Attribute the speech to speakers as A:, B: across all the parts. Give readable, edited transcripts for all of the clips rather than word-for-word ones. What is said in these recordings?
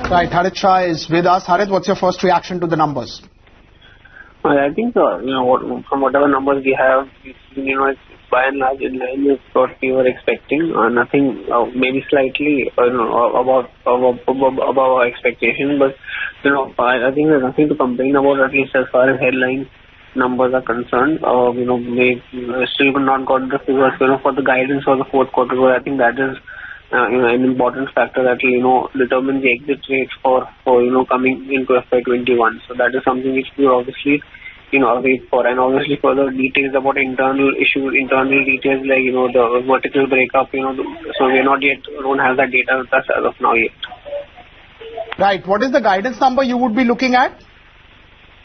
A: Right, Harit Shah is with us. Harit, what's your first reaction to the numbers?
B: I think, from whatever numbers we have, it's by and large in line with what we were expecting. Nothing, maybe slightly, above our expectation, but, I think there's nothing to complain about, at least as far as headline numbers are concerned. We still not got the figures, for the guidance for the fourth quarter, but I think that is an important factor that will, determine the exit rate for coming into FY21. So that is something which we obviously, wait for. And obviously further details about internal issues, internal details like, the vertical breakup, so we don't have that data with us as of now yet.
A: Right. What is the guidance number you would be looking at?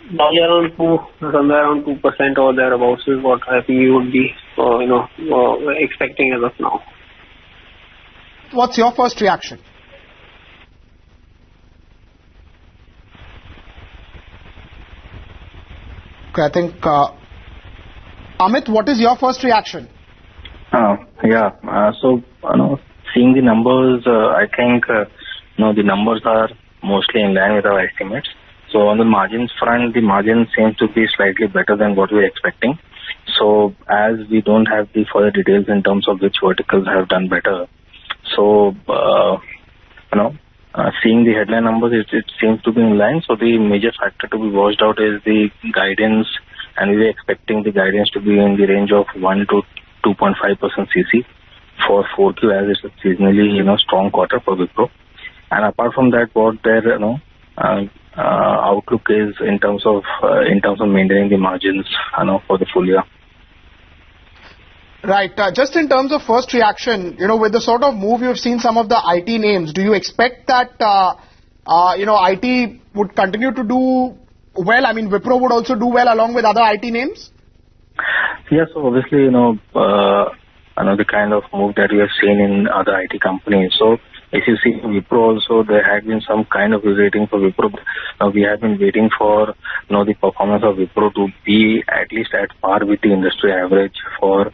B: Somewhere around 2% or thereabouts is what I think we would be, expecting as of now.
A: What's your first reaction? Okay, I think, Amit, what is your first reaction?
C: So, seeing the numbers, I think, the numbers are mostly in line with our estimates. So on the margins front, the margin seems to be slightly better than what we were expecting. So as we don't have the further details in terms of which verticals have done better, so, seeing the headline numbers, it seems to be in line. So the major factor to be watched out is the guidance, and we were expecting the guidance to be in the range of 1 to 2.5% CC for 4Q, as it's a seasonally, strong quarter for Wipro. And apart from that, what their, outlook is in terms of maintaining the margins, for the full year.
A: Right. Just in terms of first reaction, with the sort of move you've seen some of the IT names, do you expect that, IT would continue to do well? I mean, Wipro would also do well along with other IT names?
C: Yes, so obviously, the kind of move that we have seen in other IT companies. So if you see Wipro also, there had been some kind of rating for Wipro. We have been waiting for, the performance of Wipro to be at least at par with the industry average for,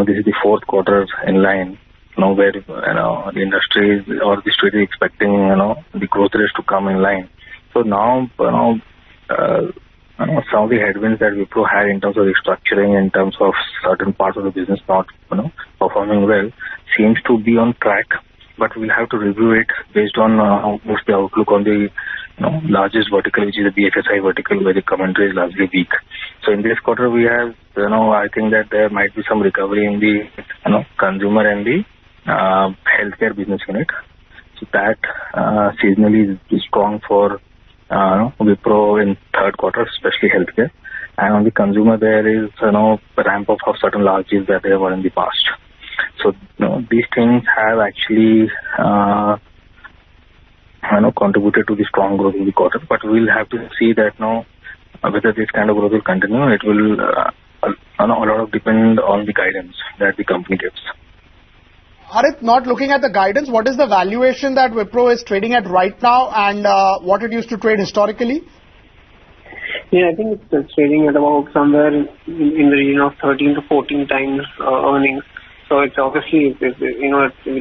C: this is the fourth quarter in line, where, the industry or the street is expecting, the growth rates to come in line. So now, some of the headwinds that Wipro had in terms of restructuring, in terms of certain parts of the business not, performing well, seems to be on track. But we'll have to review it based on what's the outlook on the largest vertical, which is the BFSI vertical, where the commentary is largely weak. So in this quarter, we have, I think that there might be some recovery in the, consumer and the healthcare business unit. So that seasonally is strong for Wipro in third quarter, especially healthcare. And on the consumer, there is, a ramp up of certain large deals that there were in the past. So, these things have actually, contributed to the strong growth in the quarter. But we'll have to see that whether this kind of growth will continue. It will a lot of depend on the guidance that the company gives.
A: Harit, not looking at the guidance, what is the valuation that Wipro is trading at right now, and what it used to trade historically?
B: Yeah, I think it's trading at about somewhere in the region of 13 to 14 times earnings. So it's obviously, it's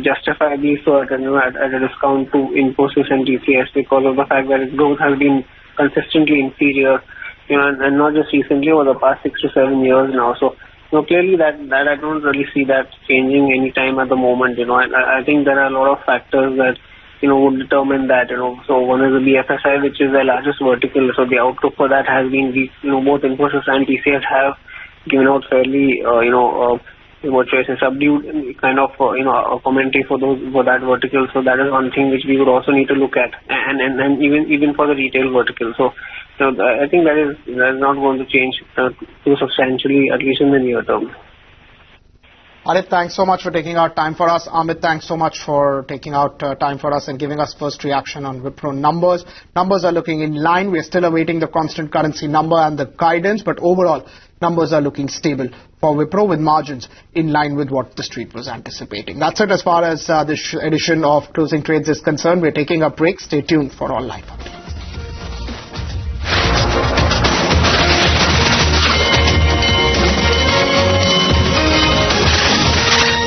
B: justifiably so at a discount to Infosys and TCS because of the fact that its growth has been consistently inferior, and not just recently, over the past 6 to 7 years now. So, clearly that I don't really see that changing any time at the moment, and I think there are a lot of factors that, would determine that, So one is the BFSI, which is the largest vertical. So the outlook for that has been weak. Both Infosys and TCS have given out fairly, what should I say, subdued kind of, a commentary for that vertical. So that is one thing which we would also need to look at, and even for the retail vertical. So I think that is not going to change too substantially, at least in the near term.
A: Harit, thanks so much for taking out time for us. Amit, thanks so much for taking out time for us and giving us first reaction on Wipro numbers. Numbers are looking in line. We're still awaiting the constant currency number and the guidance, but overall, numbers are looking stable for Wipro with margins in line with what the street was anticipating. That's it as far as this edition of Closing Trades is concerned. We're taking a break. Stay tuned for all live updates.